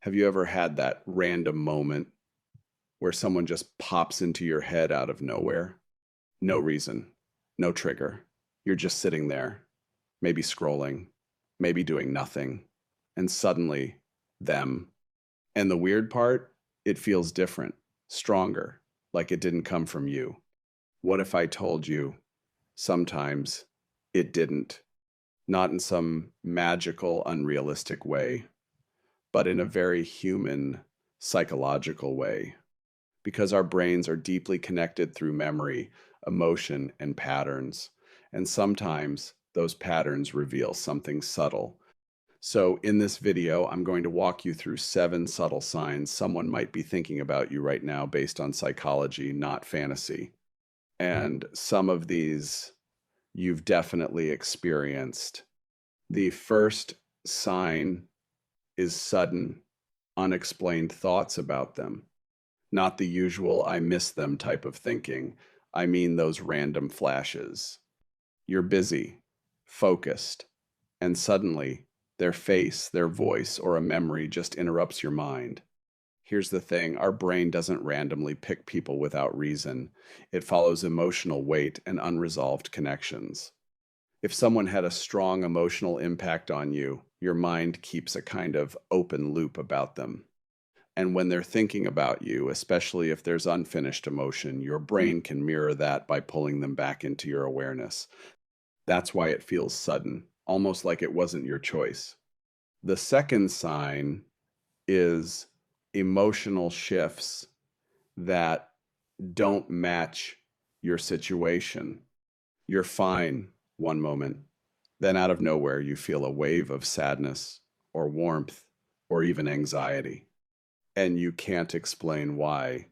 Have you ever had that random moment where someone just pops into your head out of nowhere? No reason, no trigger. You're just sitting there, maybe scrolling, maybe doing nothing, and suddenly, them. And the weird part, it feels different, stronger, like it didn't come from you. What if I told you sometimes it didn't? Not in some magical, unrealistic way, but in a very human, psychological way, because our brains are deeply connected through memory, emotion, and patterns. And sometimes those patterns reveal something subtle. So, in this video, I'm going to walk you through 7 subtle signs someone might be thinking about you right now based on psychology, not fantasy. And some of these you've definitely experienced. The first sign is sudden, unexplained thoughts about them. Not the usual I miss them type of thinking. I mean those random flashes. You're busy, focused, and suddenly their face, their voice, or a memory just interrupts your mind. Here's the thing, our brain doesn't randomly pick people without reason. It follows emotional weight and unresolved connections. If someone had a strong emotional impact on you, your mind keeps a kind of open loop about them. And when they're thinking about you, especially if there's unfinished emotion, your brain can mirror that by pulling them back into your awareness. That's why it feels sudden, almost like it wasn't your choice. The second sign is emotional shifts that don't match your situation. You're fine one moment, then out of nowhere, you feel a wave of sadness or warmth or even anxiety, and you can't explain why.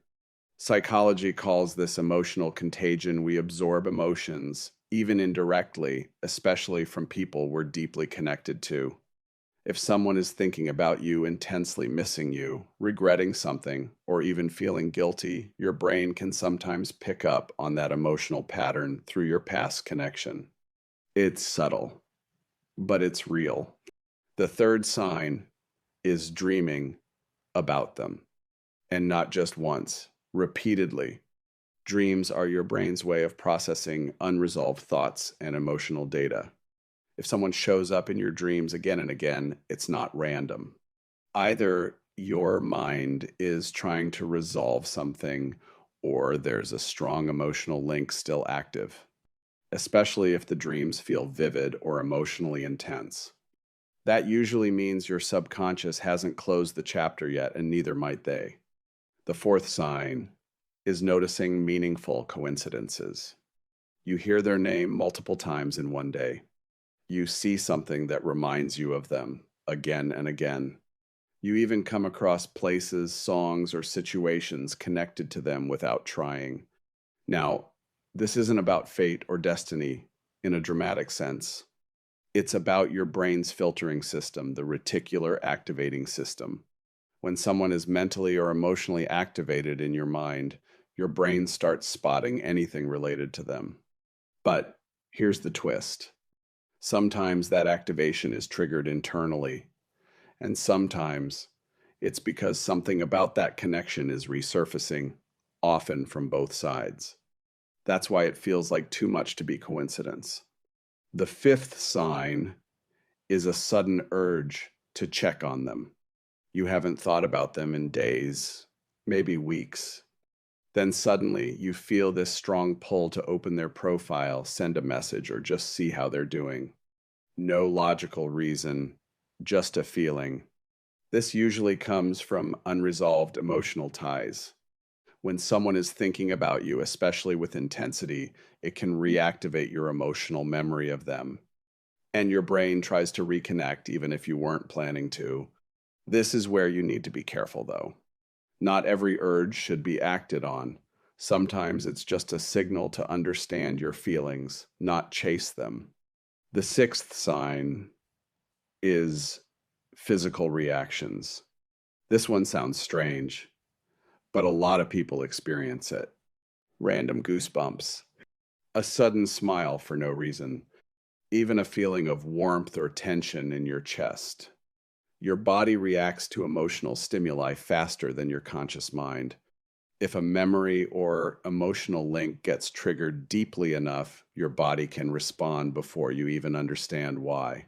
Psychology calls this emotional contagion. We absorb emotions, even indirectly, especially from people we're deeply connected to. If someone is thinking about you intensely, missing you, regretting something, or even feeling guilty, your brain can sometimes pick up on that emotional pattern through your past connection. It's subtle, but it's real. The third sign is dreaming about them, and not just once, repeatedly. Dreams are your brain's way of processing unresolved thoughts and emotional data. If someone shows up in your dreams again and again, it's not random. Either your mind is trying to resolve something, or there's a strong emotional link still active, especially if the dreams feel vivid or emotionally intense. That usually means your subconscious hasn't closed the chapter yet, and neither might they. The fourth sign is noticing meaningful coincidences. You hear their name multiple times in one day. You see something that reminds you of them again and again. You even come across places, songs, or situations connected to them without trying. Now, this isn't about fate or destiny in a dramatic sense. It's about your brain's filtering system, the reticular activating system. When someone is mentally or emotionally activated in your mind, your brain starts spotting anything related to them. But here's the twist. Sometimes that activation is triggered internally, and sometimes it's because something about that connection is resurfacing, often from both sides. That's why it feels like too much to be coincidence. The fifth sign is a sudden urge to check on them. You haven't thought about them in days, maybe weeks. Then suddenly you feel this strong pull to open their profile, send a message, or just see how they're doing. No logical reason, just a feeling. This usually comes from unresolved emotional ties. When someone is thinking about you, especially with intensity, it can reactivate your emotional memory of them. And your brain tries to reconnect even if you weren't planning to. This is where you need to be careful, though. Not every urge should be acted on. Sometimes it's just a signal to understand your feelings, not chase them. The sixth sign is physical reactions. This one sounds strange, but a lot of people experience it. Random goosebumps, a sudden smile for no reason, even a feeling of warmth or tension in your chest. Your body reacts to emotional stimuli faster than your conscious mind. If a memory or emotional link gets triggered deeply enough, your body can respond before you even understand why.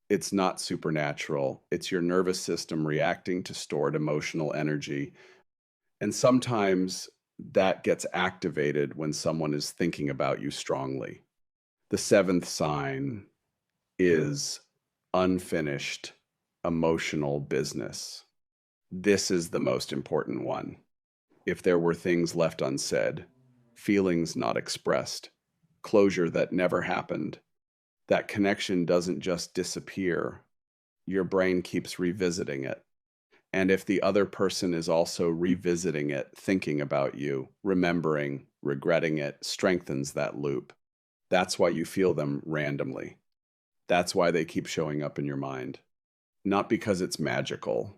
It's not supernatural, it's your nervous system reacting to stored emotional energy. And sometimes that gets activated when someone is thinking about you strongly. The seventh sign is unfinished emotional business. This is the most important one. If there were things left unsaid, feelings not expressed, closure that never happened, that connection doesn't just disappear. Your brain keeps revisiting it. And if the other person is also revisiting it, thinking about you, remembering, regretting it, strengthens that loop. That's why you feel them randomly. That's why they keep showing up in your mind. Not because it's magical,